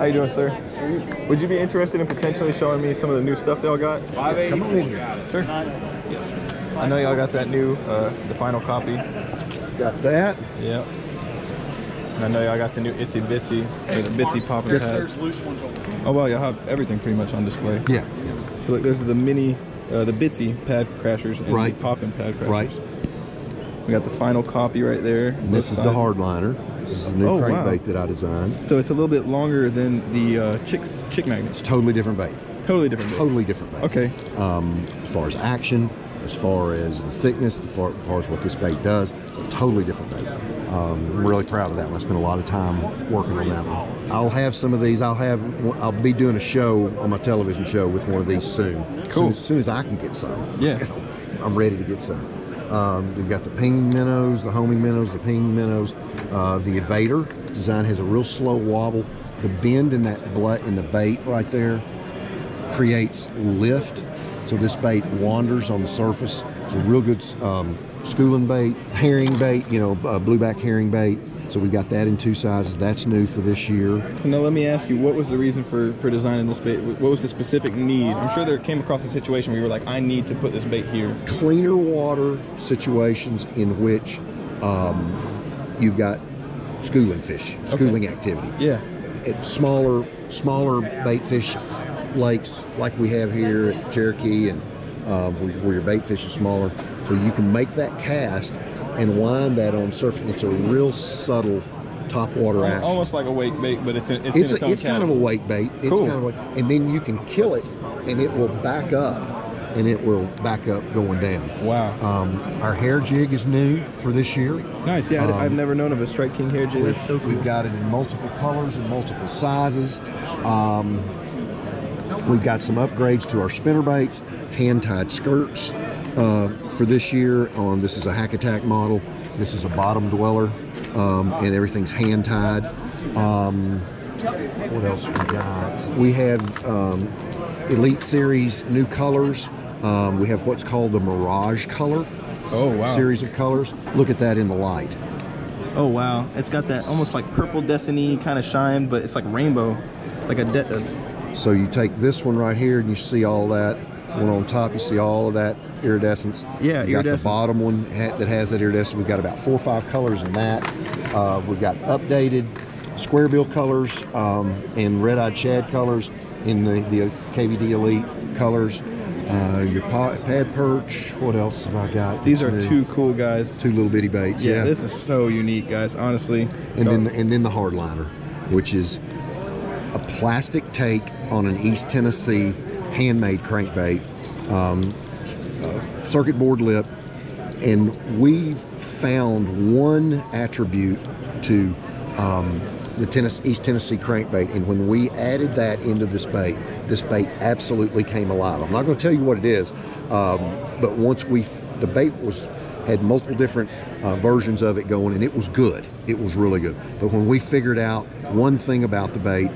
How you doing, sir? Would you be interested in potentially showing me some of the new stuff y'all got? Come on in here. Sure. I know y'all got that new, the final copy. Got that. Yeah. And I know y'all got the new Itsy Bitsy, or the Bitsy popping pads. Oh well, y'all have everything pretty much on display. Yeah. So look, there's the mini, the Bitsy pad crashers and right. the popping pad crashers. Right. We got the final copy right there. And this is the Hardliner. This is the new crankbait that I designed. So it's a little bit longer than the chick magnet. It's totally different bait. Totally different bait. Totally different bait. Okay. As far as action, as far as the thickness, as far as what this bait does, totally different bait. I'm really proud of that one. I spent a lot of time working on that one. I'll have some of these. I'll be doing a show on my television show with one of these soon. Cool. As soon as I can get some. Yeah. I'm ready to get some. We've got the pinging minnows, the homing minnows, the pinging minnows. The evader design has a real slow wobble. The bend in the bait right there creates lift, so this bait wanders on the surface. It's a real good schooling bait, herring bait, blueback herring bait. So we got that in 2 sizes. That's new for this year. So now let me ask you, what was the reason for designing this bait? What was the specific need? I'm sure there came across a situation where you were like, I need to put this bait here. Cleaner water situations in which you've got schooling fish, schooling activity. Yeah. It's smaller bait fish lakes like we have here at Cherokee, and where your bait fish is smaller. So you can make that cast and wind that on surface. It's a real subtle top water action. Almost like a wake bait, but it's kind of a wake bait. It's kind of and then you can kill it, and it will back up, going down. Wow. Our hair jig is new for this year. Nice. Yeah, I've never known of a Strike King hair jig. That's so cool. We've got it in multiple colors and multiple sizes. We've got some upgrades to our spinner baits, hand-tied skirts for this year. This is a Hack Attack model. This is a bottom dweller, and everything's hand-tied. What else we got? We have Elite Series new colors. We have what's called the Mirage color. Oh, wow. Series of colors. Look at that in the light. Oh, wow. It's got that almost like purple Destiny kind of shine, but it's like rainbow. Like So you take this one right here and you see all that. One on top, you see all of that iridescence. Yeah, you got the bottom one that has that iridescence. We've got about 4 or 5 colors in that. We've got updated square bill colors and red-eyed shad colors in the KVD Elite colors. Your pad perch. What else have I got? These are new. 2 cool guys. 2 little bitty baits. Yeah, this is so unique, guys. Honestly. And then the Hardliner, which is a plastic take on an East Tennessee handmade crankbait, circuit board lip, and we found one attribute to the East Tennessee crankbait, and when we added that into this bait absolutely came alive. I'm not going to tell you what it is, but once the bait had multiple different versions of it going, and it was good. It was really good. But when we figured out one thing about the bait,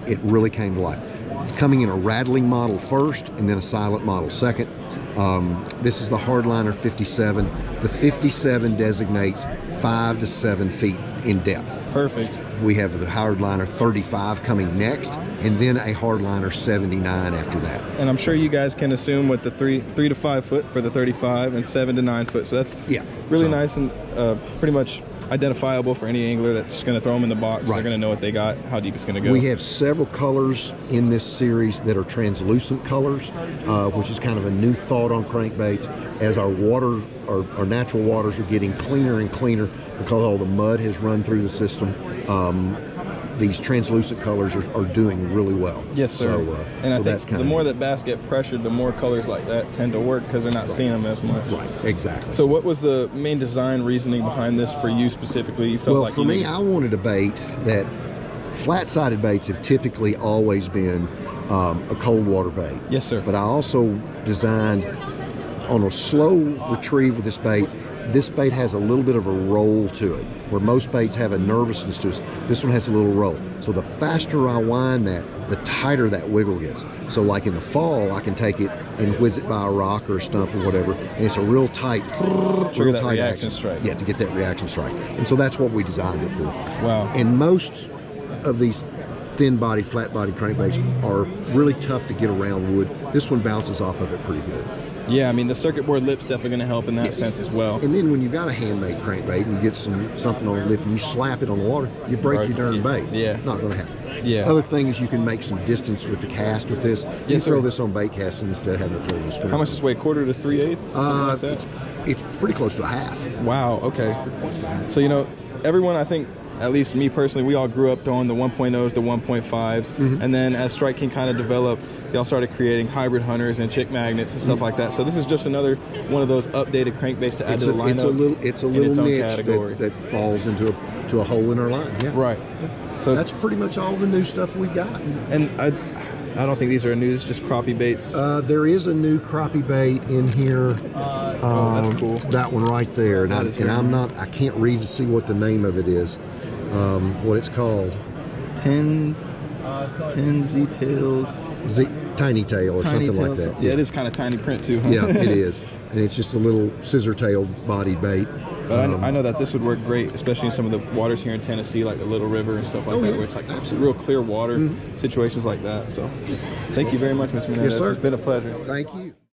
it really came to life. It's coming in a rattling model first, and then a silent model second. This is the Hardliner 57. The 57 designates 5 to 7 feet in depth. Perfect. We have the Hardliner 35 coming next, and then a Hardliner 79 after that. And I'm sure you guys can assume what the 3 to 5 foot for the 35 and 7 to 9 foot. So that's really nice and pretty much identifiable for any angler that's going to throw them in the box. Right. They're going to know what they got, how deep it's going to go. We have several colors in this series that are translucent colors, which is kind of a new thought on crankbaits. As our water, our natural waters are getting cleaner and cleaner because all the mud has run through the system. These translucent colors are doing really well. Yes, sir. And I think that's the more that bass get pressured, the more colors like that tend to work because they're not seeing them as much. Right, exactly. So what was the main design reasoning behind this for you specifically? You felt like for me, I wanted a bait that flat-sided baits have typically always been a cold water bait. Yes, sir. But I also designed on a slow retrieve with this bait. This bait has a little bit of a roll to it, where most baits have a nervousness to it. This one has a little roll. So the faster I wind that, the tighter that wiggle gets. So like in the fall, I can take it and whiz it by a rock or a stump or whatever, and it's a real tight, real tight action strike. Yeah, to get that reaction strike. And so that's what we designed it for. Wow. And most of these thin-bodied, flat-bodied crankbaits are really tough to get around wood. This one bounces off of it pretty good. Yeah, I mean, the circuit board lip's definitely going to help in that sense as well. And then when you've got a handmade crankbait and you get something on the lip and you slap it on the water, you break your darn bait. Yeah. Not going to happen. Yeah. Other thing is you can make some distance with the cast with this. You throw this on bait casting instead of having to throw it in the spinner. How much does this weigh? 1/4 to 3/8? Like it's pretty close to a half. Wow, okay. So, you know, everyone, I think, at least me personally, we all grew up throwing the 1.0s, the 1.5s, and then as Strike King kind of developed, y'all started creating hybrid hunters and chick magnets and stuff like that. So this is just another one of those updated crankbaits to add to the lineup. It's a little niche that falls into a hole in our line. Yeah. Right. So that's pretty much all the new stuff we've got. And I don't think these are new. It's just crappie baits. There is a new crappie bait in here. That's cool. That one right there. And I can't read to see what the name of it is. What it's called. 10 Z-tails. Tiny tail or something like that. Yeah, it is kind of tiny print too, huh? Yeah, it is. And it's just a little scissor-tailed body bait. But I know that this would work great, especially in some of the waters here in Tennessee, like the Little River and stuff like that, where it's like real clear water, situations like that. So thank you very much, Mr. Menendez. Yes, sir. It's been a pleasure. Thank you.